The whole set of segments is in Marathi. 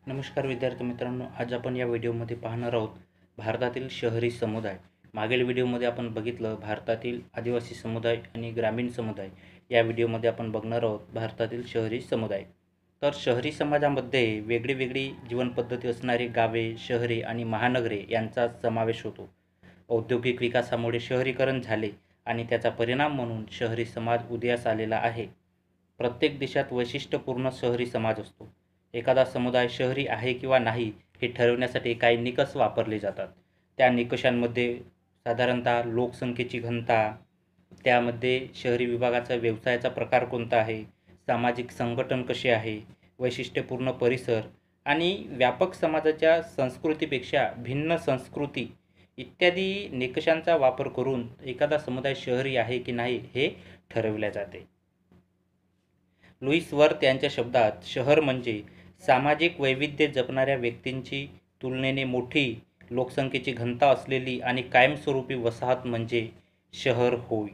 नमस्कार विद्यार्थी मित्रांनो, आज आपण या व्हिडिओमध्ये पाहणार आहोत भारतातील शहरी समुदाय। मागील व्हिडिओमध्ये आपण बघितलं भारतातील आदिवासी समुदाय आणि ग्रामीण समुदाय। या व्हिडिओमध्ये आपण बघणार आहोत भारतातील शहरी समुदाय। तर शहरी समाजामध्ये वेगळी जीवन पद्धती असणारी गावे, शहरे आणि महानगरे यांचा समावेश होतो। औद्योगिक विकासामुळे शहरीकरण झाले आणि त्याचा परिणाम म्हणून शहरी समाज उदयास आलेला आहे। प्रत्येक देशात वैशिष्ट्यपूर्ण शहरी समाज असतो। एखादा समुदाय शहरी आहे किंवा नाही हे ठरवण्यासाठी काही निकष वापरले जातात। त्या निकषांमध्ये साधारणतः लोकसंख्येची घनता, त्यामध्ये शहरी विभागाचा व्यवसायाचा प्रकार कोणता आहे, सामाजिक संघटन कसे आहे, वैशिष्ट्यपूर्ण परिसर आणि व्यापक समाजाच्या संस्कृतीपेक्षा भिन्न संस्कृती इत्यादी निकषांचा वापर करून एखादा समुदाय शहरी आहे की नाही हे ठरवले जाते। लुईस वर्थ यांच्या शब्दात शहर म्हणजे सामाजिक वैविध्य जपणाऱ्या व्यक्तींची तुलनेने मोठी लोकसंख्येची घनता असलेली आणि कायमस्वरूपी वसाहत म्हणजे शहर होय।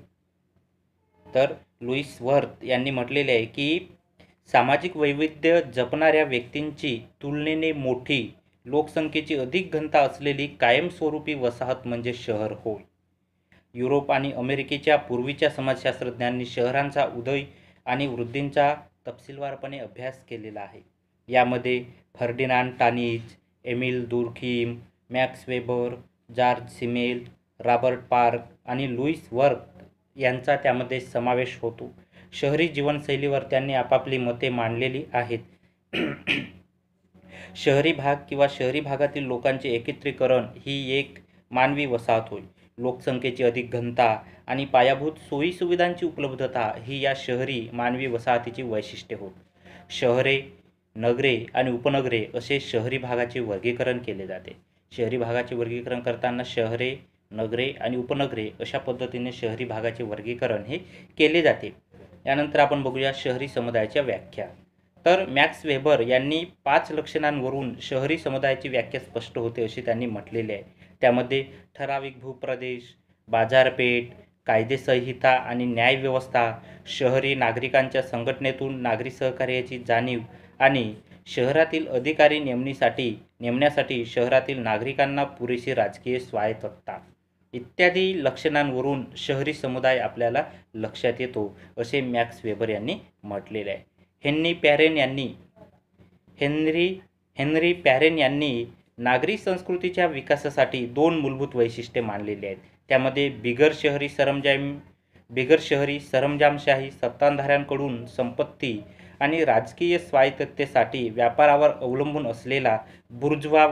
तर लुईस वर्थ यांनी म्हटलेले आहे की सामाजिक वैविध्य जपणाऱ्या व्यक्तींची तुलनेने मोठी लोकसंख्येची अधिक घनता असलेली कायमस्वरूपी वसाहत म्हणजे शहर होय। युरोप आणि अमेरिकेच्या पूर्वीच्या समाजशास्त्रज्ञांनी शहरांचा उदय आणि वृद्धींचा तपशीलवारपणे अभ्यास केलेला आहे। यामध्ये Ferdinand Tonnies, Emile Durkheim, Max Weber, George Simmel, Robert Park आणि लुईस वर्थ यांचा त्यामध्ये समावेश होतो। शहरी जीवनशैलीवर त्यांनी आपापली मते मांडलेली आहेत। शहरी भाग किंवा शहरी भागातील लोकांचे एकत्रीकरण ही एक मानवी वसाहत होय। लोकसंख्येची अधिक घनता आणि पायाभूत सोयीसुविधांची उपलब्धता ही या शहरी मानवी वसाहतीची वैशिष्ट्ये होत। शहरे, नगरे आणि उपनगरे असे शहरी भागाचे वर्गीकरण केले जाते। शहरी भागाचे वर्गीकरण करताना शहरे, नगरे आणि उपनगरे अशा पद्धतीने शहरी भागाचे वर्गीकरण हे केले जाते। यानंतर आपण बघूया शहरी समुदायाच्या व्याख्या। तर मॅक्स वेबर यांनी 5 लक्षणांवरून शहरी समुदायाची व्याख्या स्पष्ट होते अशी त्यांनी म्हटलेली आहे। त्यामध्ये ठराविक भूप्रदेश, बाजारपेठ, कायदेसंहिता आणि न्यायव्यवस्था, शहरी नागरिकांच्या संघटनेतून नागरी सहकार्याची जाणीव आणि शहरातील अधिकारी नेमण्यासाठी शहरातील नागरिकांना पुरेशी राजकीय स्वायत्तता इत्यादी लक्षणांवरून शहरी समुदाय आपल्याला लक्षात येतो असे मॅक्स वेबर यांनी म्हटलेले आहे। हेनरी पॅरेन यांनी नागरी संस्कृतीच्या विकासासाठी 2 मूलभूत वैशिष्ट्ये मानलेली आहेत। त्यामध्ये बिगर शहरी सरंजामशाही सत्ताधाऱ्यांकडून संपत्ती आणि राजकीय स्वायत्ततेसाठी व्यापारावर अवलंबून असलेला बुर्जवा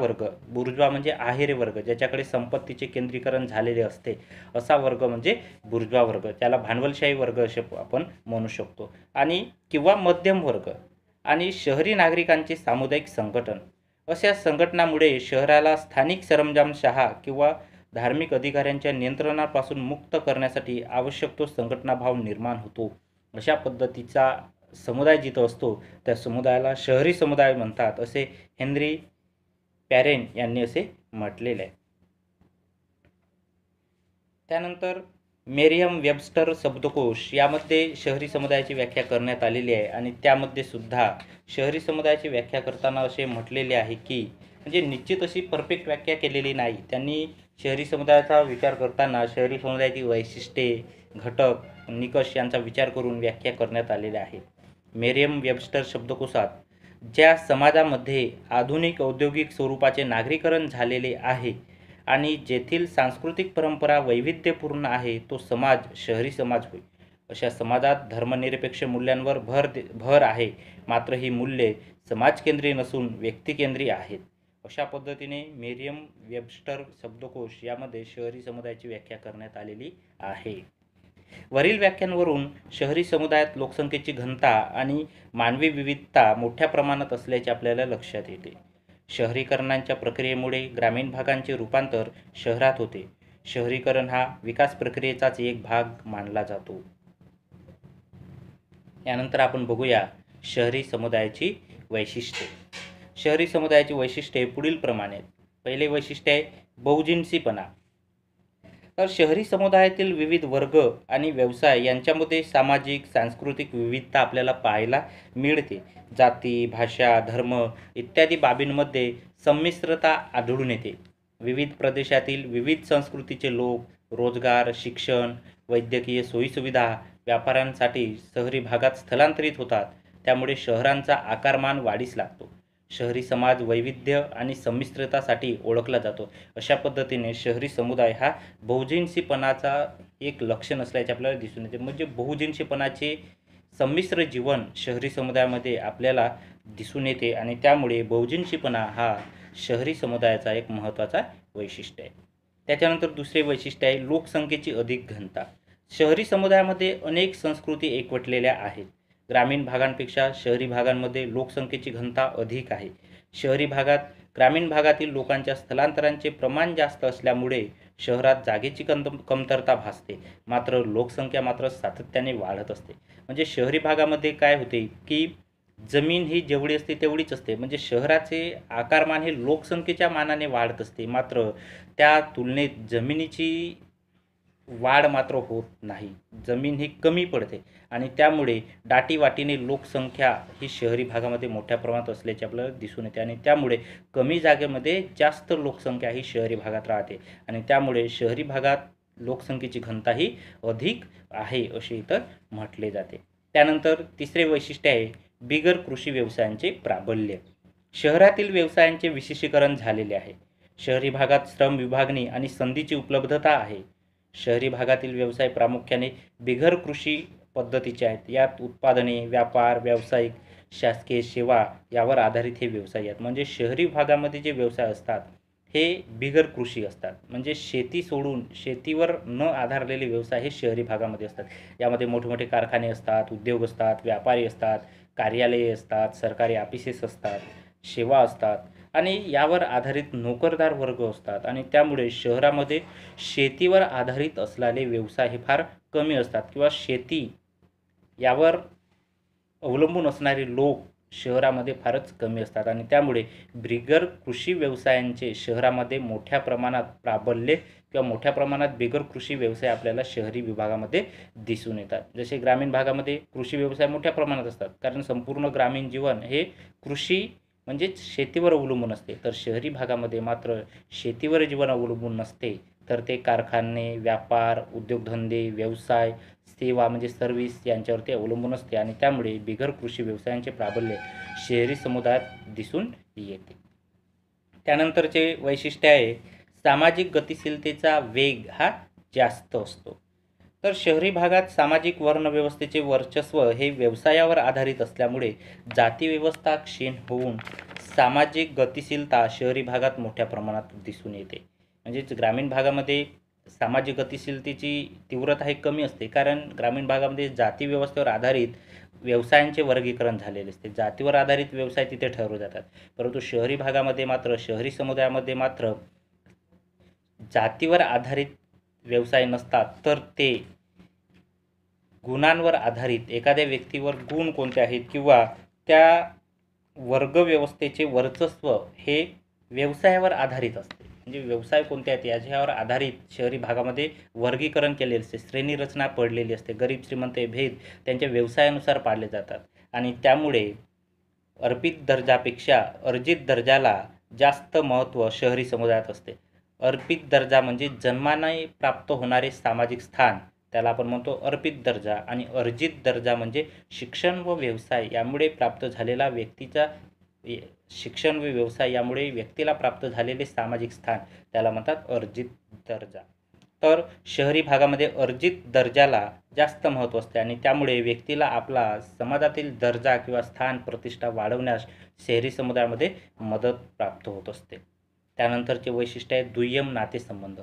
म्हणजे आहेरे वर्ग, ज्याच्याकडे संपत्तीचे केंद्रीकरण झालेले असते असा वर्ग म्हणजे बुर्जवा वर्ग, त्याला भांडवलशाही वर्ग असे आपण म्हणू शकतो, आणि किंवा मध्यम वर्ग आणि शहरी नागरिकांचे सामुदायिक संघटन। अशा संघटनामुळे शहराला स्थानिक सरंजामशाह किंवा धार्मिक अधिकाऱ्यांच्या नियंत्रणापासून मुक्त करण्यासाठी आवश्यक तो संघटनाभाव निर्माण होतो। अशा पद्धतीचा समुदाय जिथं असतो त्या समुदायाला शहरी समुदाय म्हणतात असे हेनरी पॅरेन यांनी असे म्हटलेले आहे। त्यानंतर मेरियम वेबस्टर शब्दकोश यामध्ये शहरी समुदायाची व्याख्या करण्यात आलेली आहे आणि त्यामध्ये सुद्धा शहरी समुदायाची व्याख्या करताना असे म्हटलेले आहे की म्हणजे निश्चित अशी परफेक्ट व्याख्या केलेली नाही। त्यांनी शहरी समुदायाचा विचार करताना शहरी समुदायाची वैशिष्ट्ये, घटक, निकष यांचा विचार करून व्याख्या करण्यात आलेल्या आहेत। मेरियम वेबस्टर शब्दकोशात ज्या समाजामध्ये आधुनिक औद्योगिक स्वरूपाचे नागरीकरण झालेले आहे आणि जेथील सांस्कृतिक परंपरा वैविध्यपूर्ण आहे तो समाज शहरी समाज होय। अशा समाजात धर्मनिरपेक्ष मूल्यांवर भर आहे, मात्र ही मूल्ये समाजकेंद्री नसून व्यक्तिकेंद्री आहेत। अशा पद्धतीने मेरियम वेबस्टर शब्दकोश यामध्ये शहरी समुदायाची व्याख्या करण्यात आलेली आहे। वरील व्याख्यांवरून शहरी समुदायात लोकसंख्येची घनता आणि मानवी विविधता मोठ्या प्रमाणात असल्याचे आपल्याला लक्षात येते। शहरीकरणाच्या प्रक्रियेमुळे ग्रामीण भागांचे रूपांतर शहरात होते। शहरीकरण हा विकास प्रक्रियेचाच एक भाग मानला जातो। यानंतर आपण बघूया शहरी समुदायाची वैशिष्ट्ये। शहरी समुदायाची वैशिष्ट्ये पुढील प्रमाणे। पहिले वैशिष्ट्य आहे बहुजिन्सीपणा। तर शहरी समुदायातील विविध वर्ग आणि व्यवसाय यांच्यामध्ये सामाजिक सांस्कृतिक विविधता आपल्याला पाहायला मिळते. जाती, भाषा, धर्म इत्यादी बाबींमध्ये संमिश्रता आढळून येते. विविध प्रदेशातील विविध संस्कृतीचे लोक रोजगार, शिक्षण, वैद्यकीय सोयीसुविधा, व्यापाऱ्यांसाठी शहरी भागात स्थलांतरित होतात. त्यामुळे शहरांचा आकारमान वाढीस लागतो. शहरी समाज वैविध्य आणि संमिश्रतासाठी ओळखला जातो. अशा पद्धतीने शहरी समुदाय हा बहुजिन्सीपणाचा एक लक्षण असल्याचे आपल्याला दिसून येते. म्हणजे बहुजिन्सीपणाचे संमिश्र जीवन शहरी समुदायामध्ये आपल्याला दिसून येते आणि त्यामुळे बहुजिन्सीपणा हा शहरी समुदायाचा एक महत्त्वाचा वैशिष्ट्य आहे. त्याच्यानंतर दुसरे वैशिष्ट्य आहे लोकसंख्येची अधिक घनता. शहरी समुदायामध्ये अनेक संस्कृती एकवटलेल्या आहेत. ग्रामीण भागांपेक्षा शहरी भागांमध्ये लोकसंख्येची घनता अधिक आहे. शहरी भागात ग्रामीण भागातील लोकांच्या स्थलांतरांचे प्रमाण जास्त असल्यामुळे शहरात जागेची कमतरता भासते. मात्र लोकसंख्या मात्र सातत्याने वाढत असते. म्हणजे शहरी भागामध्ये काय होते की जमीन ही जेवढी असते तेवढीच असते. म्हणजे शहराचे आकारमान हे लोकसंख्येच्या मानाने वाढत असते. मात्र त्या तुलनेत जमिनीची वाढ मात्र होत नाही. जमीन ही कमी पडते आणि त्यामुळे दाटीवाटीने लोकसंख्या ही शहरी भागामध्ये मोठ्या प्रमाणात असल्याचे आपल्याला दिसून येते आणि त्यामुळे कमी जागेमध्ये जास्त लोकसंख्या ही शहरी भागात राहते आणि त्यामुळे शहरी भागात लोकसंख्येची घनता ही अधिक आहे असे इतर म्हटले जाते. त्यानंतर तिसरे वैशिष्ट्य आहे बिगर कृषी व्यवसायांचे प्राबल्य. शहरातील व्यवसायांचे विशेषीकरण झालेले आहे. शहरी भागात श्रम विभागणी आणि संधीची उपलब्धता आहे. शहरी भागातील व्यवसाय प्रामुख्याने बिगर कृषी पद्धतीचे आहेत. यात उत्पादने, व्यापार, व्यावसायिक, शासकीय सेवा यावर आधारित हे व्यवसाय आहेत. म्हणजे शहरी भागामध्ये जे व्यवसाय असतात हे बिगर कृषी असतात. म्हणजे शेती सोडून शेतीवर न आधारलेले व्यवसाय हे शहरी भागामध्ये असतात. यामध्ये मोठे मोठे कारखाने असतात, उद्योग असतात, व्यापारी असतात, कार्यालये असतात, सरकारी ऑफिसेस असतात, सेवा असतात आणि यावर आधारित नोकरदार वर्ग असतात आणि त्यामुळे शहरामध्ये शेतीवर आधारित असलेले व्यवसाय हे फार कमी असतात किंवा शेती यावर अवलंबून असणारे लोक शहरामध्ये फारच कमी असतात आणि त्यामुळे बिगर कृषी व्यवसायांचे शहरामध्ये मोठ्या प्रमाणात प्राबल्य किंवा मोठ्या प्रमाणात बिगर कृषी व्यवसाय आपल्याला शहरी विभागामध्ये दिसून येतात. जसे ग्रामीण भागामध्ये कृषी व्यवसाय मोठ्या प्रमाणात असतात कारण संपूर्ण ग्रामीण जीवन हे कृषी म्हणजेच शेतीवर अवलंबून असते. तर शहरी भागामध्ये मात्र शेतीवर जीवन अवलंबून नसते तर ते कारखाने, व्यापार, उद्योगधंदे, व्यवसाय, सेवा म्हणजे सर्व्हिस यांच्यावरती अवलंबून असते आणि त्यामुळे बिगर कृषी व्यवसायांचे प्राबल्य शहरी समुदायात दिसून येते. त्यानंतरचे वैशिष्ट्य आहे सामाजिक गतिशीलतेचा वेग हा जास्त असतो. तर शहरी भागात सामाजिक वर्णव्यवस्थेचे वर्चस्व हे व्यवसायावर आधारित असल्यामुळे जाती व्यवस्था क्षीण होऊन सामाजिक गतिशीलता शहरी भागात मोठ्या प्रमाणात दिसून येते. म्हणजेच ग्रामीण भागामध्ये सामाजिक गतिशीलतेची तीव्रता ही कमी असते कारण ग्रामीण भागामध्ये जाती व्यवस्थेवर आधारित व्यवसायांचे वर्गीकरण झालेले असते. जातीवर आधारित व्यवसाय तिथे ठरवले जातात. परंतु शहरी भागामध्ये मात्र शहरी समुदायामध्ये मात्र जातीवर आधारित व्यवसाय नसतात तर ते गुणांवर आधारित एखाद्या व्यक्तीवर गुण कोणते आहेत किंवा त्या वर्गव्यवस्थेचे वर्चस्व हे व्यवसायावर आधारित असते. म्हणजे व्यवसाय कोणते आहेत याच्यावर आधारित शहरी भागामध्ये वर्गीकरण केलेले असते. श्रेणी रचना पडलेली असते. गरीब श्रीमंत भेद त्यांच्या व्यवसायानुसार पाडले जातात आणि त्यामुळे अर्पित दर्जापेक्षा अर्जित दर्जाला जास्त महत्त्व शहरी समुदायात असते. अर्पित दर्जा म्हणजे जन्माने प्राप्त होणारे सामाजिक स्थान त्याला आपण म्हणतो अर्पित दर्जा आणि अर्जित दर्जा म्हणजे शिक्षण व व्यवसाय यामुळे प्राप्त झालेला व्यक्तीचा शिक्षण व व्यवसाय यामुळे व्यक्तीला प्राप्त झालेले सामाजिक स्थान त्याला म्हणतात अर्जित दर्जा. तर शहरी भागामध्ये अर्जित दर्जाला जास्त महत्त्व असते आणि त्यामुळे व्यक्तीला आपला समाजातील दर्जा किंवा स्थान प्रतिष्ठा वाढवण्यास शहरी समुदायामध्ये मदत प्राप्त होत असते. त्यानंतरचे वैशिष्ट्य आहे दुय्यम नातेसंबंध.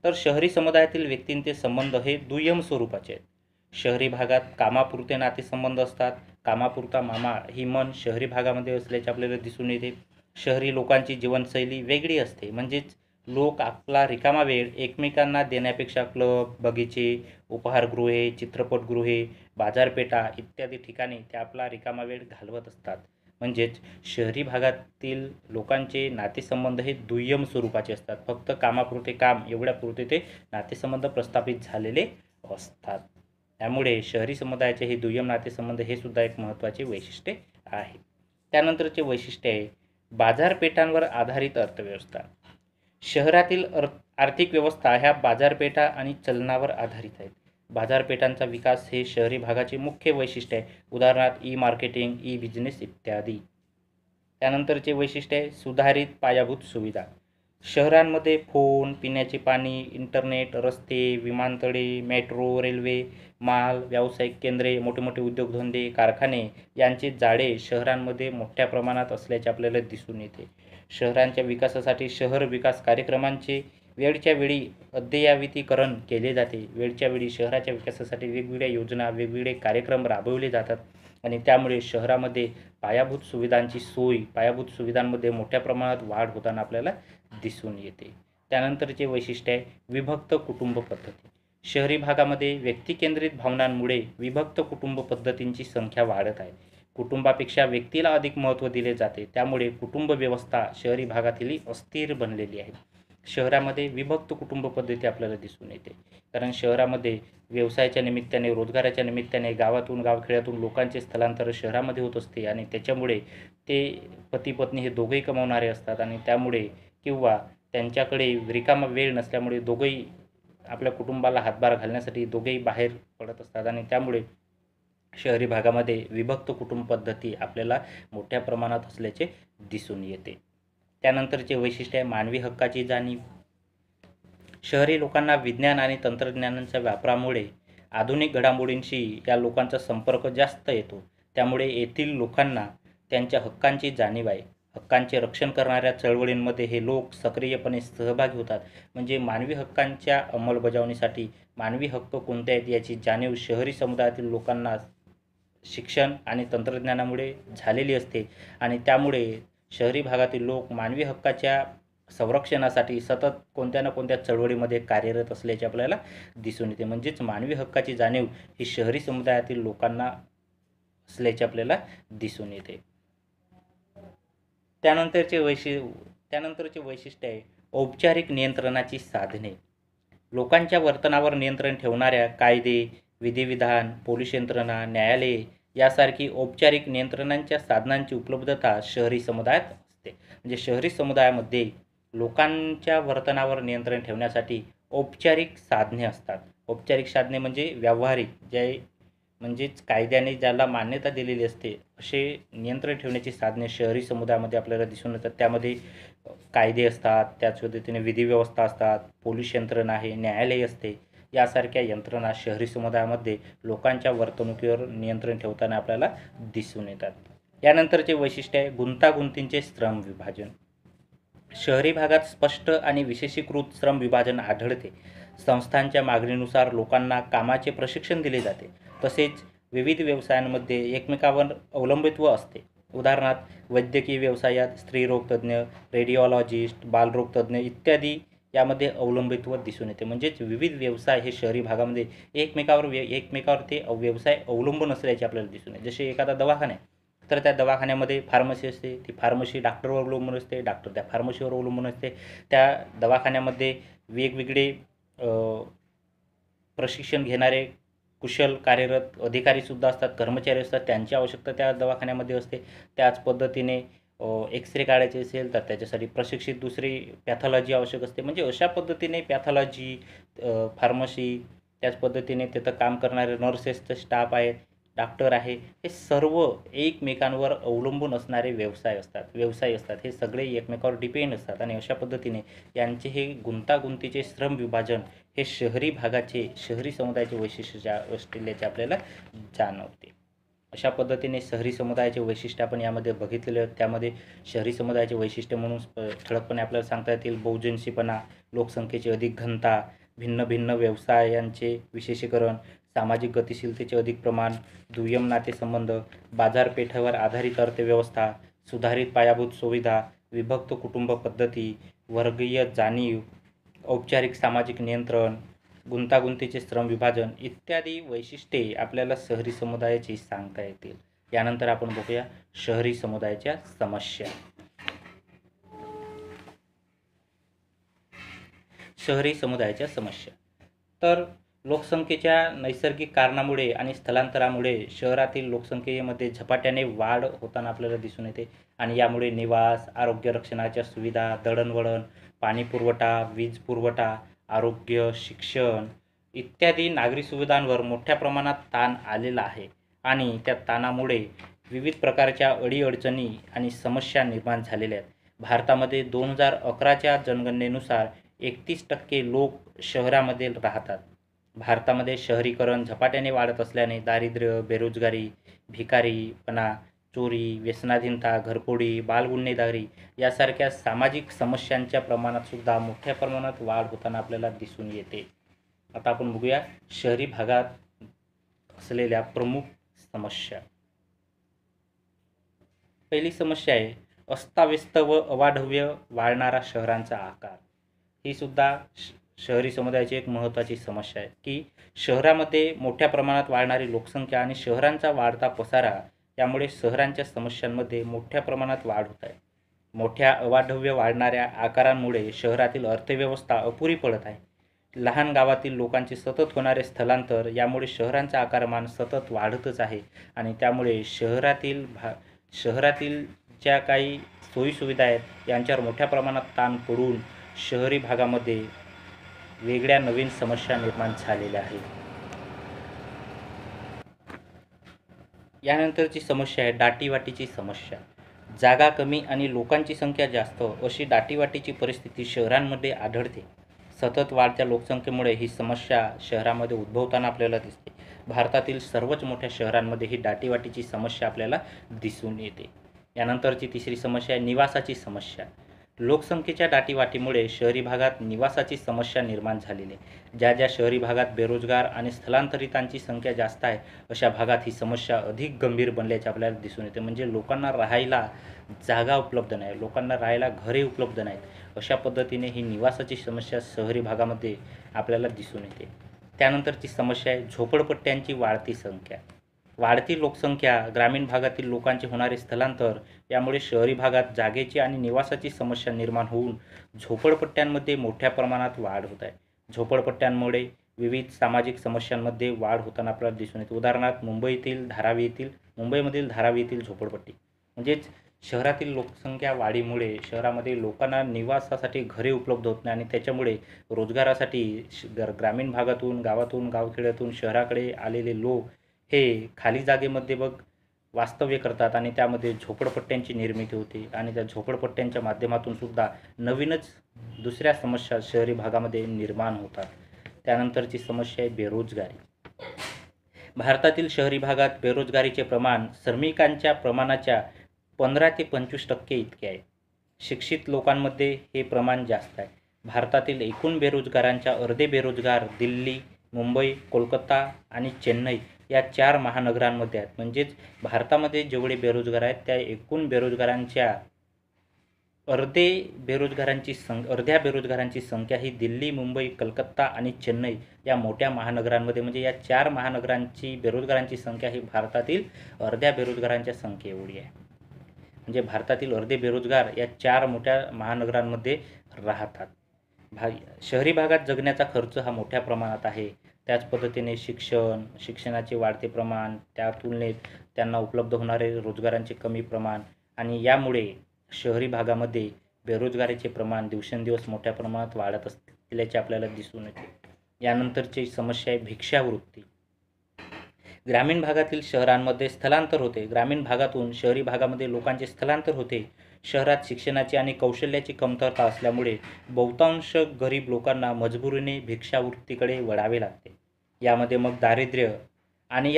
तर शहरी समुदायातील व्यक्तींचे संबंध हे दुय्यम स्वरूपाचे आहेत. शहरी भागात कामापुरते नातेसंबंध असतात. कामापुरता मामा ही म्हण शहरी भागामध्ये असल्याचे आपल्याला दिसून येते. शहरी लोकांची जीवनशैली वेगळी असते. म्हणजेच लोक आपला रिकामा वेळ एकमेकांना देण्यापेक्षा क्लब, बगीचे, उपहारगृहे, चित्रपटगृहे, बाजारपेठा इत्यादी ठिकाणी ते आपला रिकामा वेळ घालवत असतात. म्हणजेच शहरी भागातील लोकांचे नातेसंबंध हे दुय्यम स्वरूपाचे असतात. फक्त कामापुरते काम एवढ्यापुरते ते नातेसंबंध प्रस्थापित झालेले असतात. त्यामुळे शहरी समुदायाचे हे दुय्यम नातेसंबंध हे सुद्धा एक महत्त्वाचे वैशिष्ट्य आहे. त्यानंतरचे वैशिष्ट्य आहे बाजारपेठांवर आधारित अर्थव्यवस्था. शहरातील आर्थिक व्यवस्था ह्या बाजारपेठा आणि चलनावर आधारित आहेत. बाजारपेठांचा विकास हे शहरी भागाचे मुख्य वैशिष्ट्य आहे. उदाहरणार्थ ई मार्केटिंग, ई बिझनेस इत्यादी. त्यानंतरचे वैशिष्ट्य आहे सुधारित पायाभूत सुविधा. शहरांमध्ये फोन, पिण्याचे पाणी, इंटरनेट, रस्ते, विमानतळे, मेट्रो, रेल्वे, माल, व्यावसायिक केंद्रे, मोठे मोठे उद्योगधंदे, कारखाने यांचे जाळे शहरांमध्ये मोठ्या प्रमाणात असल्याचे आपल्याला दिसून येते. शहरांच्या विकासासाठी शहर विकास कार्यक्रमांचे वेळच्या वेळी अद्ययावतीकरण केले जाते. वेळच्या वेळी शहराच्या विकासासाठी वेगवेगळ्या योजना, वेगवेगळे कार्यक्रम राबवले जातात आणि त्यामुळे शहरामध्ये पायाभूत सुविधांची सोय, पायाभूत सुविधांमध्ये मोठ्या प्रमाणात वाढ होताना आपल्याला दिसून येते. त्यानंतरचे वैशिष्ट्य आहे विभक्त कुटुंब पद्धती. शहरी भागामध्ये व्यक्तिकेंद्रित भावनांमुळे विभक्त कुटुंब पद्धतींची संख्या वाढत आहे. कुटुंबापेक्षा व्यक्तीला अधिक महत्त्व दिले जाते. त्यामुळे कुटुंब व्यवस्था शहरी भागातील अस्थिर बनलेली आहे. शहरामध्ये विभक्त कुटुंब पद्धती आपल्याला दिसून येते. कारण शहरामध्ये व्यवसायाच्या निमित्ताने, रोजगाराच्या निमित्ताने गावातून, गावखेड्यातून लोकांचे स्थलांतर शहरामध्ये होत असते आणि त्याच्यामुळे ते पती पत्नी हे दोघंही कमावणारे असतात आणि त्यामुळे किंवा त्यांच्याकडे रिकामा वेळ नसल्यामुळे दोघंही आपल्या कुटुंबाला हातभार घालण्यासाठी दोघेही बाहेर पडत असतात आणि त्यामुळे शहरी भागामध्ये विभक्त कुटुंब पद्धती आपल्याला मोठ्या प्रमाणात असल्याचे दिसून येते. त्यानंतरचे वैशिष्ट्य आहे मानवी हक्काची जाणीव. शहरी लोकांना विज्ञान आणि तंत्रज्ञानाच्या वापरामुळे आधुनिक घडामोडींशी या लोकांचा संपर्क जास्त येतो. त्यामुळे येथील लोकांना त्यांच्या हक्कांची जाणीव आहे. हक्कांचे रक्षण करणाऱ्या चळवळींमध्ये हे लोक सक्रियपणे सहभागी होतात. म्हणजे मानवी हक्कांच्या अंमलबजावणीसाठी मानवी हक्क कोणते आहेत याची जाणीव शहरी समुदायातील लोकांना शिक्षण आणि तंत्रज्ञानामुळे झालेली असते आणि त्यामुळे शहरी भागातील लोक मानवी हक्काच्या संरक्षणासाठी सतत कोणत्या ना कोणत्या चळवळीमध्ये कार्यरत असल्याचे आपल्याला दिसून येते. म्हणजेच मानवी हक्काची जाणीव ही शहरी समुदायातील लोकांना असल्याचे आपल्याला दिसून येते. त्यानंतरचे वैशिष्ट्य आहे औपचारिक नियंत्रणाची साधने. लोकांच्या वर्तनावर नियंत्रण ठेवणाऱ्या कायदे, विधिविधान, पोलीस यंत्रणा, न्यायालये यासारखी औपचारिक नियंत्रणांच्या साधनांची उपलब्धता शहरी समुदायात असते. म्हणजे शहरी समुदायामध्ये लोकांच्या वर्तनावर नियंत्रण ठेवण्यासाठी औपचारिक साधने असतात. औपचारिक साधने म्हणजे व्यावहारिक, जे म्हणजेच कायद्याने ज्याला मान्यता दिलेली असते असे नियंत्रण ठेवण्याची साधने शहरी समुदायामध्ये आपल्याला दिसून येतात. त्यामध्ये कायदे असतात, त्याच पद्धतीने विधिव्यवस्था असतात, पोलीस यंत्रणा आहे, न्यायालय असते. यासारख्या यंत्रणा शहरी समुदायामध्ये लोकांच्या वर्तणुकीवर नियंत्रण ठेवताना आपल्याला दिसून येतात. यानंतरचे वैशिष्ट्य आहे गुंतागुंतींचे श्रम विभाजन. शहरी भागात स्पष्ट आणि विशेषीकृत श्रम विभाजन आढळते. संस्थांच्या मागणीनुसार लोकांना कामाचे प्रशिक्षण दिले जाते. तसेच विविध व्यवसायांमध्ये एकमेकांवर अवलंबित्व असते. उदाहरणार्थ वैद्यकीय व्यवसायात स्त्रीरोगतज्ञ, रेडिओलॉजिस्ट, बालरोगतज्ञ इत्यादी यामध्ये अवलंबित्व दिसून येते. म्हणजेच विविध व्यवसाय हे शहरी भागामध्ये एकमेकावर ते व्यवसाय अवलंबून असल्याचे आपल्याला दिसून येते. जसे एखादा दवाखाना आहे तर त्या दवाखान्यामध्ये फार्मसी असते, ती फार्मसी डॉक्टरवर अवलंबून असते, डॉक्टर त्या फार्मसीवर अवलंबून असते. त्या दवाखान्यामध्ये वेगवेगळे प्रशिक्षण घेणारे कुशल कार्यरत अधिकारीसुद्धा असतात, कर्मचारी असतात, त्यांची आवश्यकता त्या दवाखान्यामध्ये असते. त्याच पद्धतीने एक्सरे काढायचे असेल तर त्याच्यासाठी प्रशिक्षित दुसरी पॅथॉलॉजी आवश्यक असते. म्हणजे अशा पद्धतीने पॅथॉलॉजी, फार्मसी, त्याच पद्धतीने तिथं काम करणारे नर्सेसचा स्टाफ आहे, डॉक्टर आहे, हे सर्व एकमेकांवर अवलंबून असणारे व्यवसाय असतात. हे सगळे एकमेकावर डिपेंड असतात आणि अशा पद्धतीने यांचे हे गुंतागुंतीचे श्रम विभाजन हे शहरी समुदायाचे वैशिष्ट्य असल्याचे आपल्याला जाणवते. अशा पद्धतीने शहरी समुदायाचे वैशिष्ट्य आपण यामध्ये बघितलेले आहेत. त्यामध्ये शहरी समुदायाचे वैशिष्ट्य म्हणून ठळकपणे आपल्याला सांगता येतील बहुजनशीपणा, लोकसंख्येची अधिक घनता, भिन्न भिन्न व्यवसायांचे विशेषीकरण, सामाजिक गतिशीलतेचे अधिक प्रमाण, दुय्यम नातेसंबंध, बाजारपेठेवर आधारित अर्थव्यवस्था, सुधारित पायाभूत सुविधा, विभक्त कुटुंब पद्धती, वर्गीय जाणीव, औपचारिक सामाजिक नियंत्रण, गुंतागुंतीचे श्रम विभाजन इत्यादी वैशिष्ट्ये आपल्याला शहरी समुदायाची सांगता येतील. यानंतर आपण बघूया शहरी समुदायाच्या समस्या. शहरी समुदायाच्या समस्या. तर लोकसंख्येच्या नैसर्गिक कारणामुळे आणि स्थलांतरामुळे शहरातील लोकसंख्येमध्ये झपाट्याने वाढ होताना आपल्याला दिसून येते आणि यामुळे निवास, आरोग्य रक्षणाच्या सुविधा, दळणवळण, पाणी पुरवठा, वीज पुरवठा, आरोग्य, शिक्षण इत्यादी नागरी सुविधांवर मोठ्या प्रमाणात ताण आलेला आहे आणि त्या ताणामुळे विविध प्रकारच्या अडीअडचणी आणि समस्या निर्माण झालेल्या आहेत. भारतामध्ये 2011च्या जनगणनेनुसार 31% लोक शहरामध्ये राहतात. भारतामध्ये शहरीकरण झपाट्याने वाढत असल्याने दारिद्र्य, बेरोजगारी, भिकारीपणा, चोरी, व्यसनाधीनता, घरफोडी, बालगुन्हेगारी यासारख्या सामाजिक समस्यांच्या प्रमाणात सुद्धा मोठ्या प्रमाणात वाढ होताना आपल्याला दिसून येते. आता आपण बघूया शहरी भागात असलेल्या प्रमुख समस्या. पहिली समस्या आहे अस्ताव्यस्त व अवाढव्य वाढणारा शहरांचा आकार. ही सुद्धा शहरी समुदायाची एक महत्त्वाची समस्या आहे की शहरामध्ये मोठ्या प्रमाणात वाढणारी लोकसंख्या आणि शहरांचा वाढता पसारा यामुळे शहरांच्या समस्यांमध्ये मोठ्या प्रमाणात वाढ होत आहे. मोठ्या अवाढव्य वाढणाऱ्या आकारांमुळे शहरातील अर्थव्यवस्था अपुरी पडत आहे. लहान गावातील लोकांचे सतत होणारे स्थलांतर यामुळे शहरांचा आकारमान सतत वाढतच आहे आणि त्यामुळे शहरातील ज्या काही सोयीसुविधा आहेत यांच्यावर मोठ्या प्रमाणात ताण पडून शहरी भागामध्ये वेगळ्या नवीन समस्या निर्माण झालेल्या आहेत. यानंतरची समस्या आहे दाटीवाटीची समस्या. जागा कमी आणि लोकांची संख्या जास्त अशी दाटीवाटीची परिस्थिती शहरांमध्ये आढळते. सतत वाढत्या लोकसंख्येमुळे ही समस्या शहरामध्ये उद्भवताना आपल्याला दिसते. भारतातील सर्वच मोठ्या शहरांमध्ये ही दाटीवाटीची समस्या आपल्याला दिसून येते. यानंतरची तिसरी समस्या आहे निवासाची समस्या. लोकसंख्येच्या दाटीवाटीमुळे शहरी भागात निवासाची समस्या निर्माण झालेली आहे. ज्या ज्या शहरी भागात बेरोजगार आणि स्थलांतरितांची संख्या जास्त आहे अशा भागात ही समस्या अधिक गंभीर बनल्याचे आपल्याला दिसून येते. म्हणजे लोकांना राहायला जागा उपलब्ध नाही, लोकांना राहायला घरे उपलब्ध नाहीत. अशा पद्धतीने ही निवासाची समस्या शहरी भागामध्ये आपल्याला दिसून येते. त्यानंतरची समस्या आहे झोपडपट्ट्यांची वाढती संख्या. वाढती लोकसंख्या, ग्रामीण भागातील लोकांचे होणारे स्थलांतर यामुळे शहरी भागात जागेची आणि निवासाची समस्या निर्माण होऊन झोपडपट्ट्यांमध्ये मोठ्या प्रमाणात वाढ होत आहे. झोपडपट्ट्यांमुळे विविध सामाजिक समस्यांमध्ये वाढ होताना आपल्याला दिसून येते. उदाहरणार्थ मुंबईमधील धारावी येथील झोपडपट्टी म्हणजेच शहरातील लोकसंख्या वाढीमुळे शहरामध्ये लोकांना निवासासाठी घरे उपलब्ध होत नाही आणि त्याच्यामुळे रोजगारासाठी ग्रामीण भागातून, गावातून, गावखेड्यातून शहराकडे आलेले लोक हे खाली जागेमध्ये वास्तव्य करतात आणि त्यामध्ये झोपडपट्ट्यांची निर्मिती होते आणि त्या झोपडपट्ट्यांच्या माध्यमातून सुद्धा नवीनच दुसऱ्या समस्या शहरी भागामध्ये निर्माण होतात. त्यानंतरची समस्या आहे बेरोजगारी. भारतातील शहरी भागात बेरोजगारीचे प्रमाण श्रमिकांच्या प्रमाणाच्या 15 ते 25% इतके आहे. शिक्षित लोकांमध्ये हे प्रमाण जास्त आहे. भारतातील एकूण बेरोजगारांच्या अर्धे बेरोजगार दिल्ली, मुंबई, कोलकाता आणि चेन्नई या 4 महानगरांमध्ये आहेत. म्हणजेच भारतामध्ये जेवढे बेरोजगार आहेत त्या एकूण बेरोजगारांच्या अर्ध्या बेरोजगारांची संख्या ही दिल्ली, मुंबई, कलकत्ता आणि चेन्नई या मोठ्या महानगरांमध्ये म्हणजे या 4 महानगरांची बेरोजगारांची संख्या ही भारतातील अर्ध्या बेरोजगारांच्या संख्येएवढी आहे. म्हणजे भारतातील अर्धे बेरोजगार या 4 मोठ्या महानगरांमध्ये राहतात. शहरी भागात जगण्याचा खर्च हा मोठ्या प्रमाणात आहे. त्याच पद्धतीने शिक्षणाचे वाढते प्रमाण, त्या तुलनेत त्यांना उपलब्ध होणारे रोजगारांचे कमी प्रमाण आणि यामुळे शहरी भागामध्ये बेरोजगारीचे प्रमाण दिवसेंदिवस मोठ्या प्रमाणात वाढत असल्याचे आपल्याला दिसून येते. यानंतरची समस्या आहे भिक्षावृत्ती. ग्रामीण भागातील शहरांमध्ये स्थलांतर होते. ग्रामीण भागातून शहरी भागामध्ये लोकांचे स्थलांतर होते. शहरात शिक्षणाची आणि कौशल्याची कमतरता असल्यामुळे बहुतांश गरीब लोकांना मजबुरीने भिक्षावृत्तीकडे वळावे लागते. यामध्ये मग दारिद्र्य आणि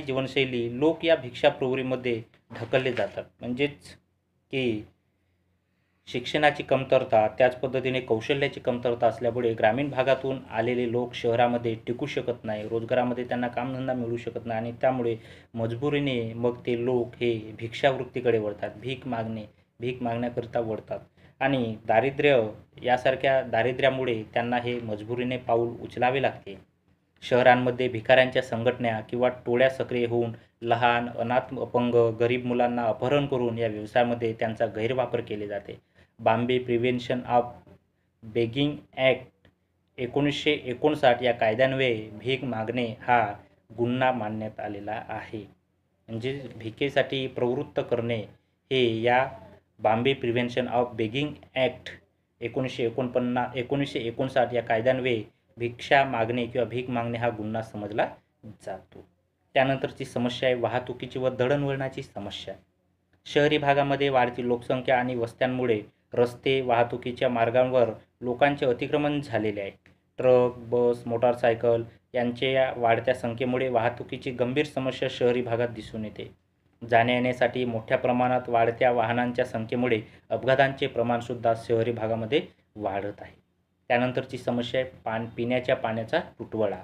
जीवनशैली लोक या भिक्षाप्रवृत्तीमध्ये ढकलले जातात. म्हणजेच की शिक्षणाची कमतरता, त्याच पद्धतीने कौशल्याची कमतरता असल्यामुळे ग्रामीण भागातून आलेले लोक शहरामध्ये टिकू शकत नाही, रोजगारामध्ये त्यांना कामधंदा मिळू शकत नाही आणि त्यामुळे मजबुरीने मग ते लोक हे भिक्षावृत्तीकडे वळतात, भीक मागण्याकरिता वळतात आणि दारिद्र्यामुळे त्यांना हे मजबुरीने पाऊल उचलावे लागते. शहरांमध्ये भिकाऱ्यांच्या संघटना किंवा टोळ्या सक्रिय होऊन लहान, अनाथ, अपंग, गरीब मुलांना अपहरण करून या व्यवसायामध्ये त्यांचा गैरवापर केले जाते. Bombay prevention of begging act 1959 या कायद्यान्वये भीक मागणे हा गुन्हा मानण्यात आलेला आहे. म्हणजे भिकेसाठी प्रवृत्त करणे हे या Bombay prevention of begging act 1959 या कायद्यान्वये भिक्षा मागणे किंवा भीक मागणे हा गुन्हा समजला जातो. त्यानंतरची समस्या आहे वाहतुकीची व दळणवळणाची समस्या. शहरी भागामध्ये वाढती लोकसंख्या आणि वस्त्यांमुळे रस्ते, वाहतुकीच्या मार्गांवर लोकांचे अतिक्रमण झालेले आहे. ट्रक, बस, मोटारसायकल यांच्या वाढत्या संख्येमुळे वाहतुकीची गंभीर समस्या शहरी भागात दिसून येते. जाण्या-येण्यासाठी मोठ्या प्रमाणात वाढत्या वाहनांच्या संख्येमुळे अपघातांचे प्रमाणसुद्धा शहरी भागामध्ये वाढत आहे. त्यानंतरची समस्या आहे पिण्याच्या पाण्याचा तुटवडा.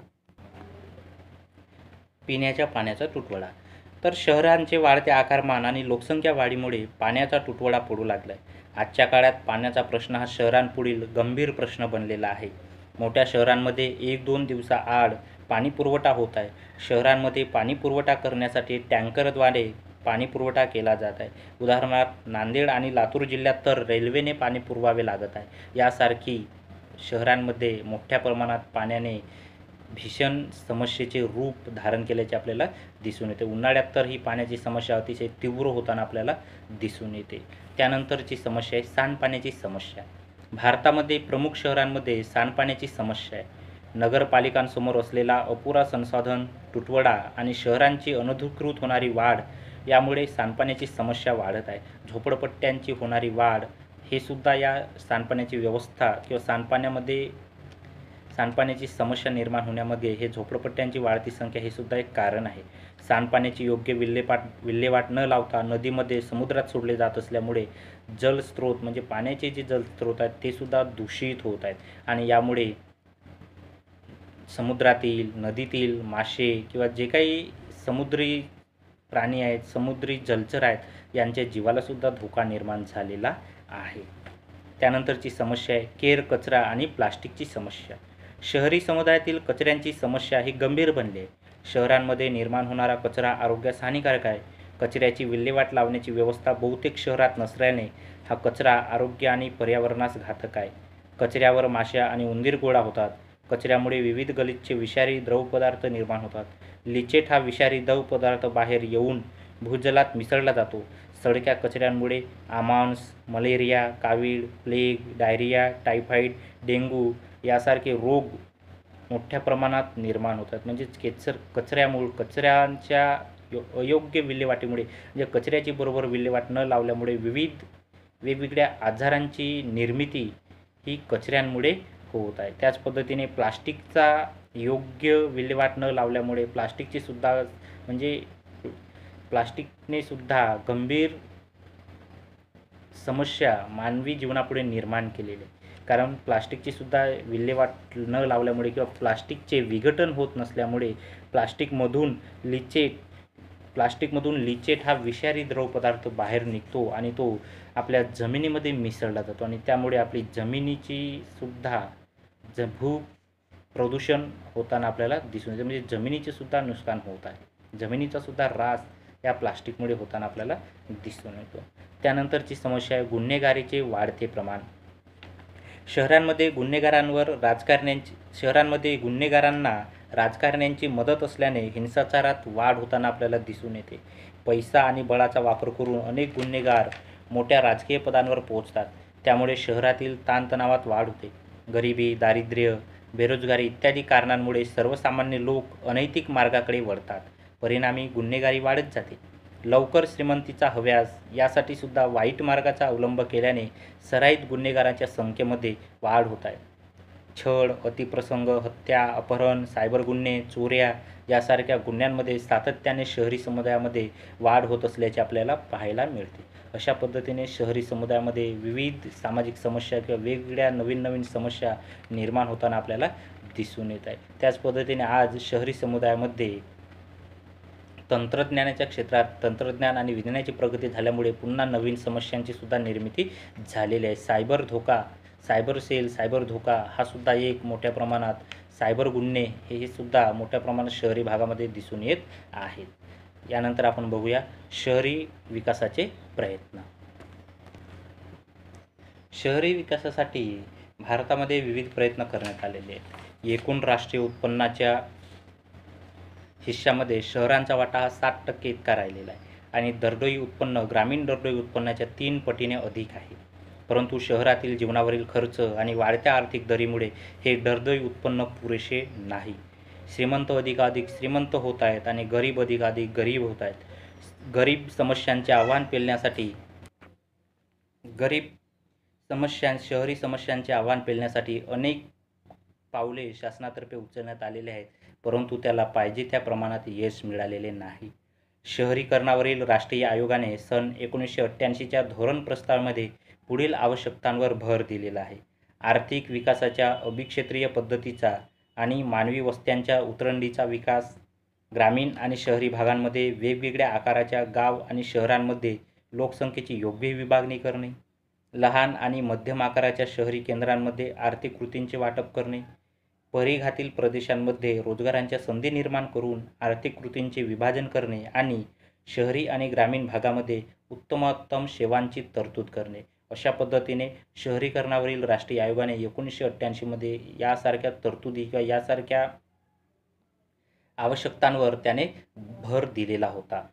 पिण्याच्या पाण्याचा तुटवडा. तर शहरांचे वाढते आकारमान आणि लोकसंख्या वाढीमुळे पाण्याचा तुटवडा पडू लागला आहे. आजच्या काळात पाण्याचा प्रश्न हा शहरांपुढील गंभीर प्रश्न बनलेला आहे. मोठ्या शहरांमध्ये 1-2 दिवसाआड पाणी पुरवठा होत आहे. शहरांमध्ये पाणी पुरवठा करण्यासाठी टँकरद्वारे पाणी पुरवठा केला जात आहे. उदाहरणार्थ नांदेड आणि लातूर जिल्ह्यात तर रेल्वेने पाणी पुरवावे लागत आहे. यासारखी शहरांमध्ये मोठ्या प्रमाणात पाण्याने भीषण समस्येचे रूप धारण केल्याचे आपल्याला दिसून येते. उन्हाळ्यात तर ही पाण्याची समस्या अतिशय तीव्र होताना आपल्याला दिसून येते. त्यानंतरची समस्या आहे सांडपाण्याची समस्या. भारतामध्ये प्रमुख शहरांमध्ये सांडपाण्याची समस्या आहे. नगरपालिकांसमोर असलेला अपुरा संसाधन तुटवडा आणि शहरांची अनधिकृत होणारी वाढ यामुळे सांडपाण्याची समस्या वाढत आहे. झोपडपट्ट्यांची होणारी वाढ हे सुद्धा या सांडपाण्याची व्यवस्था किंवा सांडपाण्याची समस्या निर्माण होण्यामध्ये हे झोपडपट्ट्यांची वाढती संख्या हे सुद्धा एक कारण आहे. सांडपाण्याची योग्य विल्हेवाट न लावता नदीमध्ये, समुद्रात सोडले जात असल्यामुळे जलस्रोत म्हणजे पाण्याचे जे जलस्रोत आहेत ते सुद्धा दूषित होत आहेत आणि यामुळे समुद्रातील, नदीतील मासे किंवा जे काही समुद्री प्राणी आहेत, समुद्री जलचर आहेत यांच्या जीवाला सुद्धा धोका निर्माण झालेला आहे. त्यानंतरची समस्या आहे केर कचरा आणि प्लास्टिकची समस्या. शहरी समुदायातील कचऱ्यांची समस्या ही गंभीर बनली आहे. शहरांमध्ये निर्माण होणारा कचरा आरोग्यास हानिकारक आहे. कचऱ्याची विल्हेवाट लावण्याची व्यवस्था बहुतेक शहरात नसल्याने हा कचरा आरोग्य आणि पर्यावरणास घातक आहे. कचऱ्यावर माशा आणि उंदीर गोळा होतात. कचऱ्यामुळे विविध गलिच्छ विषारी द्रवपदार्थ निर्माण होतात. लिचेट हा विषारी द्रवपदार्थ बाहेर येऊन भूजलात मिसळला जातो. सडक्या कचऱ्यांमुळे आमांस, मलेरिया, कावीळ, प्लेग, डायरिया, टायफॉइड, डेंग्यू यासारखे रोग मोठ्या प्रमाणात निर्माण होतात. म्हणजे कचऱ्यांच्या अयोग्य विल्हेवाटीमुळे म्हणजे कचऱ्याची बरोबर विल्हेवाट न लावल्यामुळे वेगवेगळ्या आजारांची निर्मिती ही कचऱ्यांमुळे होत आहे. त्याच पद्धतीने प्लास्टिकचा योग्य विल्हेवाट न लावल्यामुळे प्लास्टिकने सुद्धा गंभीर समस्या मानवी जीवनापुढे निर्माण केलेली आहे. कारण प्लास्टिकची सुद्धा विल्हेवाट न लावल्यामुळे किंवा प्लास्टिकचे विघटन होत नसल्यामुळे प्लास्टिकमधून लिचेट हा विषारी द्रवपदार्थ बाहेर निघतो आणि तो आपल्या जमिनीमध्ये मिसळला जातो आणि त्यामुळे आपली जमिनीची सुद्धा प्रदूषण होताना आपल्याला दिसून येते. म्हणजे जमिनीचे सुद्धा नुकसान होत आहे. जमिनीचा सुद्धा ऱ्हास या प्लास्टिकमुळे होताना आपल्याला दिसून येतो. त्यानंतरची समस्या आहे गुन्हेगारीचे वाढते प्रमाण. शहरांमध्ये गुन्हेगारांना राजकारण्यांची मदत असल्याने हिंसाचारात वाढ होताना आपल्याला दिसून येते. पैसा आणि बळाचा वापर करून अनेक गुन्हेगार मोठ्या राजकीय पदांवर पोहोचतात. त्यामुळे शहरातील ताणतणावात वाढ होते. गरिबी, दारिद्र्य, बेरोजगारी इत्यादी कारणांमुळे सर्वसामान्य लोक अनैतिक मार्गाकडे वळतात. परिणामी गुन्हेगारी वाढत जाते. लवकर श्रीमंतीचा हव्यास यासाठी सुद्धा वाईट मार्गाचा अवलंब केल्याने सराईत गुन्हेगारांच्या संख्येमध्ये वाढ होत आहे. छळ, अतिप्रसंग, हत्या, अपहरण, सायबर गुन्हे, चोऱ्या यासारख्या गुन्ह्यांमध्ये सातत्याने शहरी समुदायामध्ये वाढ होत असल्याचे आपल्याला पाहायला मिळते. अशा पद्धतीने शहरी समुदायामध्ये विविध सामाजिक समस्या किंवा वेगवेगळ्या नवीन समस्या निर्माण होताना आपल्याला दिसून येत आहे. त्याच पद्धतीने आज शहरी समुदायामध्ये तंत्रज्ञानाच्या क्षेत्रात तंत्रज्ञान आणि विज्ञानाची प्रगती झाल्यामुळे पुन्हा नवीन समस्यांची सुद्धा निर्मिती झालेली आहे. सायबर धोका हा सुद्धा एक मोठ्या प्रमाणात सायबर गुन्हे हे सुद्धा मोठ्या प्रमाणात शहरी भागामध्ये दिसून येत आहेत. यानंतर आपण बघूया शहरी विकासाचे प्रयत्न. शहरी विकासासाठी भारतामध्ये विविध प्रयत्न करण्यात आलेले आहेत. एकूण राष्ट्रीय उत्पन्नाच्या हिश्श्यामध्ये शहरांचा वाटा हा 60% इतका राहिलेला आहे आणि दरडोई उत्पन्न ग्रामीण दरडोई उत्पन्नाच्या 3 पटीने अधिक आहे. परंतु शहरातील जीवनावरील खर्च आणि वाढत्या आर्थिक दरीमुळे हे दरडोई उत्पन्न पुरेसे नाही. श्रीमंत अधिकाधिक श्रीमंत होत आहेत आणि गरीब अधिकाधिक गरीब होत आहेत. शहरी समस्यांचे आव्हान पेलण्यासाठी अनेक पावले शासनातर्फे उचलण्यात आलेले आहेत, परंतु त्याला पाहिजे त्या प्रमाणात यश मिळालेले नाही. शहरीकरणावरील राष्ट्रीय आयोगाने सन 1988च्या धोरण प्रस्तावामध्ये पुढील आवश्यकतांवर भर दिलेला आहे. आर्थिक विकासाच्या अभिक्षेत्रीय पद्धतीचा आणि मानवी वस्त्यांच्या उतरंडीचा विकास, ग्रामीण आणि शहरी भागांमध्ये वेगवेगळ्या आकाराच्या गाव आणि शहरांमध्ये लोकसंख्येची योग्य विभागणी करणे, लहान आणि मध्यम आकाराच्या शहरी केंद्रांमध्ये आर्थिक कृतींचे वाटप करणे, परिघातील प्रदेशांमध्ये रोजगारांच्या संधी निर्माण करून आर्थिक कृतींचे विभाजन करणे आणि शहरी आणि ग्रामीण भागामध्ये उत्तमोत्तम सेवांची तरतूद करणे. अशा पद्धतीने शहरीकरणावरील राष्ट्रीय आयोगाने 1988मध्ये यासारख्या तरतुदी किंवा यासारख्या आवश्यकतांवर त्याने भर दिलेला होता.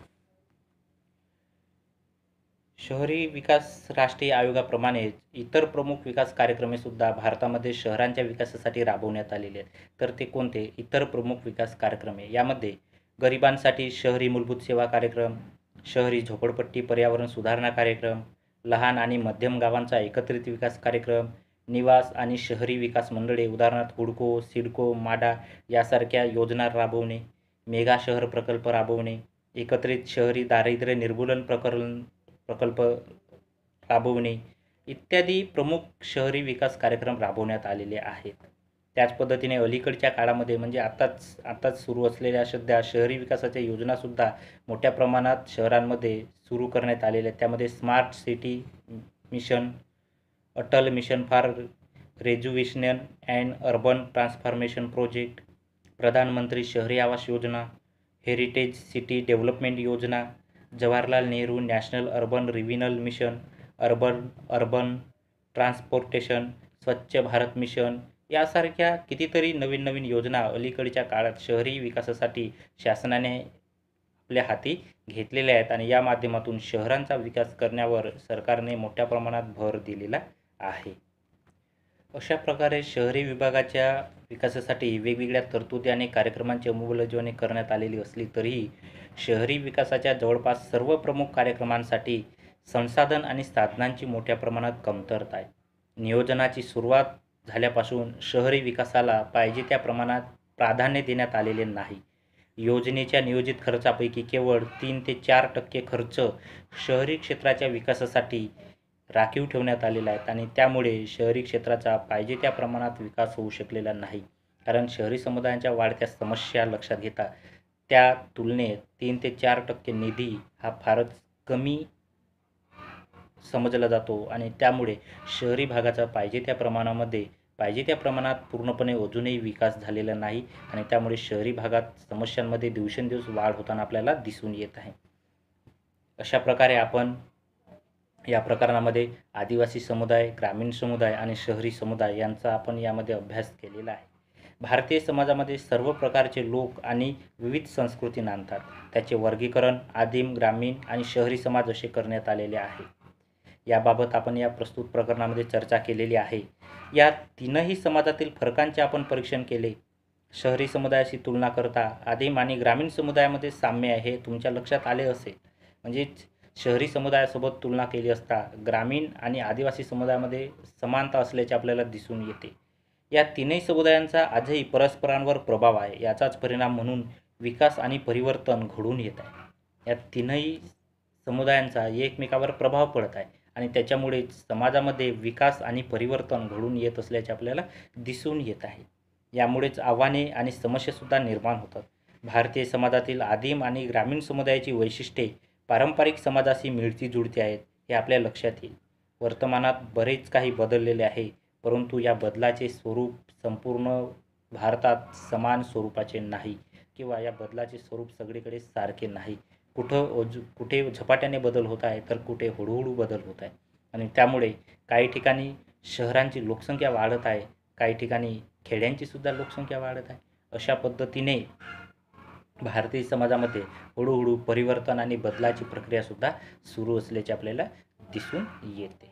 शहरी विकास राष्ट्रीय आयोगाप्रमाणेच इतर प्रमुख विकास कार्यक्रमे सुद्धा भारतामध्ये शहरांच्या विकासासाठी राबवण्यात आलेले आहेत. तर ते कोणते इतर प्रमुख विकास कार्यक्रमे? यामध्ये गरिबांसाठी शहरी मूलभूत सेवा कार्यक्रम, शहरी झोपडपट्टी पर्यावरण सुधारणा कार्यक्रम, लहान आणि मध्यम गावांचा एकत्रित विकास कार्यक्रम, निवास आणि शहरी विकास मंडळे उदाहरणार्थ हुडको, सिडको, माडा यासारख्या योजना राबवणे, मेगा शहर प्रकल्प राबवणे, एकत्रित शहरी दारिद्र्य निर्मूलन प्रकल्प राबवणे इत्यादी प्रमुख शहरी विकास कार्यक्रम राबवण्यात आलेले आहेत. त्याच पद्धतीने अलीकडच्या काळामध्ये म्हणजे आताच सुरू असलेल्या सध्या शहरी विकासाच्या योजनासुद्धा मोठ्या प्रमाणात शहरांमध्ये सुरू करण्यात आलेल्या आहेत. त्यामध्ये smart city mission, Atal mission for rejuvenation and urban transformation project, प्रधानमंत्री शहरी आवास योजना, हेरिटेज सिटी डेव्हलपमेंट योजना, Jawaharlal Nehru national urban renewal mission, urban transportation, Swachh Bharat mission यासारख्या कितीतरी नवीन नवीन योजना अलीकडच्या काळात शहरी विकासासाठी शासनाने आपल्या हाती घेतलेल्या आहेत आणि या माध्यमातून शहरांचा विकास करण्यावर सरकारने मोठ्या प्रमाणात भर दिलेला आहे. अशा प्रकारे शहरी विभागाच्या विकासासाठी वेगवेगळ्या तरतुदी आणि कार्यक्रमांची अंमलबजावणी करण्यात आलेली असली तरीही शहरी विकासाच्या जवळपास सर्व प्रमुख कार्यक्रमांसाठी संसाधन आणि साधनांची मोठ्या प्रमाणात कमतरता आहे. नियोजनाची सुरुवात झाल्यापासून शहरी विकासाला पाहिजे त्या प्रमाणात प्राधान्य देण्यात आलेले नाही. योजनेच्या नियोजित खर्चापैकी केवळ 3 ते 4% खर्च शहरी क्षेत्राच्या विकासासाठी राखीव ठेवण्यात आलेला आहे आणि त्यामुळे शहरी क्षेत्राचा पाहिजे त्या प्रमाणात विकास होऊ शकलेला नाही. कारण शहरी समुदायांच्या वाढत्या समस्या लक्षात घेता त्या तुलनेत 3 ते 4% निधी हा फारच कमी समजला जातो आणि त्यामुळे शहरी भागाचा पाहिजे त्या प्रमाणात पूर्णपणे अजूनही विकास झालेला नाही आणि त्यामुळे शहरी भागात समस्यांमध्ये दिवसेंदिवस वाढ होताना आपल्याला दिसून येत आहे. अशा प्रकारे आपण या प्रकरणामध्ये आदिवासी समुदाय, ग्रामीण समुदाय आणि शहरी समुदाय यांचा आपण यामध्ये अभ्यास केलेला आहे. भारतीय समाजामध्ये सर्व प्रकारचे लोक आणि विविध संस्कृती नांदतात. त्याचे वर्गीकरण आदिम, ग्रामीण आणि शहरी समाज असे करण्यात आलेले आहे. याबाबत आपण या प्रस्तुत प्रकरणामध्ये चर्चा केलेली आहे. या तीनही समाजातील फरकांचे आपण परीक्षण केले. शहरी समुदायाशी तुलना करता आदिम आणि ग्रामीण समुदायामध्ये साम्य आहे हे तुमच्या लक्षात आले असेल. म्हणजे शहरी समुदायासोबत तुलना केली असता ग्रामीण आणि आदिवासी समुदायामध्ये समानता असल्याचे आपल्याला दिसून येते. या तीनही समुदायांचा आजही परस्परांवर प्रभाव आहे. याचाच परिणाम म्हणून विकास आणि परिवर्तन घडून येत आहे. या तीनही समुदायांचा एकमेकावर प्रभाव पडत आहे आणि त्याच्यामुळे समाजामध्ये विकास आणि परिवर्तन घडून येत असल्याचे आपल्याला दिसून येत आहे. यामुळेच आव्हाने आणि समस्यासुद्धा निर्माण होतात. भारतीय समाजातील आदिम आणि ग्रामीण समुदायाची वैशिष्ट्ये पारंपरिक समाजाशी मिळती जुळती आहेत हे आपल्या लक्षात येईल. वर्तमानात बरेच काही बदललेले आहे, परंतु या बदलाचे स्वरूप संपूर्ण भारतात समान स्वरूपाचे नाही किंवा या बदलाचे स्वरूप सगळीकडे सारखे नाही. कुठे झपाट्याने बदल होत आहे तर कुठे हळूहळू बदल होत आहे. आणि त्यामुळे काही ठिकाणी शहरांची लोकसंख्या वाढत आहे, काही ठिकाणी खेड्यांची सुद्धा लोकसंख्या वाढत आहे. अशा पद्धतीने भारतीय समाजामध्ये हळूहळू परिवर्तन आणि बदलाची प्रक्रियासुद्धा सुरू असल्याचे आपल्याला दिसून येते.